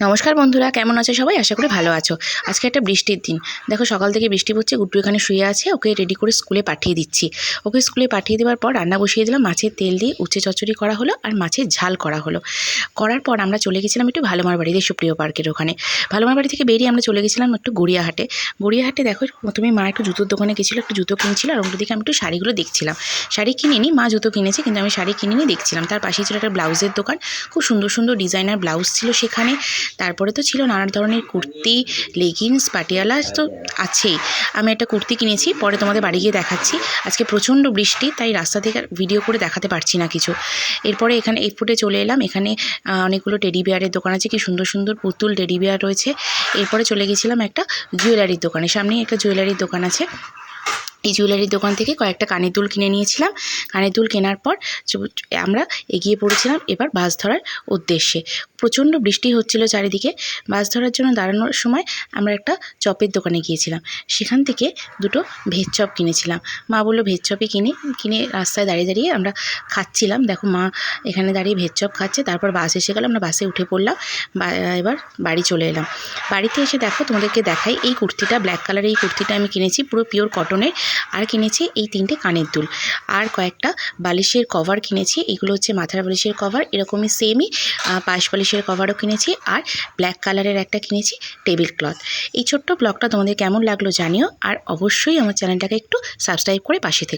নমস্কার বন্ধুরা, কেমন আছো সবাই? আশা করি ভালো আছো। আজকে একটা বৃষ্টির দিন। দেখো সকাল থেকে বৃষ্টি পড়ছে, গুড্ডু এখানে শুয়ে আছে, ওকে রেডি করে স্কুলে পাঠিয়ে দিচ্ছি। ওকে স্কুলে পাঠিয়ে দেওয়ার পর রান্না বসিয়ে দিলাম। মাছের তেল দিয়ে উচ্ছে চচ্চড়ি করা হলো আর মাছের ঝাল করা হলো। করার পর আমরা চলে গেছিলাম একটু ভালোমার বাড়ি, দেশপ্রিয় পার্কের ওখানে। ভালোমার বাড়ি থেকে বেরিয়ে আমরা চলে গেছিলাম একটু গড়িয়াহাটে। গড়িয়াহাটে দেখো প্রথমে মা একটু জুতোর দোকানে গেছিলো, একটু জুতো কিনছিল, আর অন্যদিকে আমি একটু শাড়িগুলো দেখছিলাম। শাড়ি কিনিনি, মা জুতো কিনেছে, কিন্তু আমি শাড়ি কিনিনি, দেখছিলাম। তার পাশেই ছিল একটা ব্লাউজের দোকান, খুব সুন্দর সুন্দর ডিজাইনার ব্লাউজ ছিল সেখানে। তারপরে তো ছিল নানা ধরনের কুর্তি, লেগিংস, পাটিয়ালা তো আছেই। আমি একটা কুর্তি কিনেছি, পরে তোমাদের বাড়ি গিয়ে দেখাচ্ছি। আজকে প্রচণ্ড বৃষ্টি, তাই রাস্তা থেকে ভিডিও করে দেখাতে পারছি না কিছু। এরপরে এখানে এই ফুটে চলে এলাম। এখানে অনেকগুলো টেডি বিয়ারের দোকান আছে, কি সুন্দর সুন্দর পুতুল টেডি বিয়ার রয়েছে। এরপরে চলে গেছিলাম একটা জুয়েলারির দোকানে, সামনেই একটা জুয়েলারির দোকান আছে। এই জুয়েলারির দোকান থেকে কয়েকটা কানের দুল কিনে নিয়েছিলাম। কানের দুল কেনার পর আমরা এগিয়ে পড়েছিলাম এবার বাস ধরার উদ্দেশ্যে। প্রচণ্ড বৃষ্টি হচ্ছিল চারিদিকে। বাস ধরার জন্য দাঁড়ানোর সময় আমরা একটা চপের দোকানে গিয়েছিলাম। সেখান থেকে দুটো ভেজ চপ কিনেছিলাম। মা বললো ভেজ চপই কিনে রাস্তায় দাঁড়িয়ে দাঁড়িয়ে আমরা খাচ্ছিলাম। দেখো মা এখানে দাঁড়িয়ে ভেজ চপ খাচ্ছে। তারপর বাস এসে গেল, আমরা বাসে উঠে পড়লাম। এবার বাড়ি চলে এলাম। বাড়িতে এসে দেখো তোমাদেরকে দেখাই, এই কুর্তিটা ব্ল্যাক কালারের, এই কুর্তিটা আমি কিনেছি পুরো পিওর কটনের। আর কিনেছি এই 3টে কানের দুল, আর কয়েকটা বালিশের কভার কিনেছি। এগুলো হচ্ছে মাথার বালিশের কভার, এরকমই সেমই পাশ বালিশের কভারও কিনেছি। আর ব্ল্যাক কালারের একটা কিনেছি টেবিল ক্লথ। এই ছোট্ট ব্লগটা তোমাদের কেমন লাগলো জানিও, আর অবশ্যই আমার চ্যানেলটাকে একটু সাবস্ক্রাইব করে পাশে থেকো।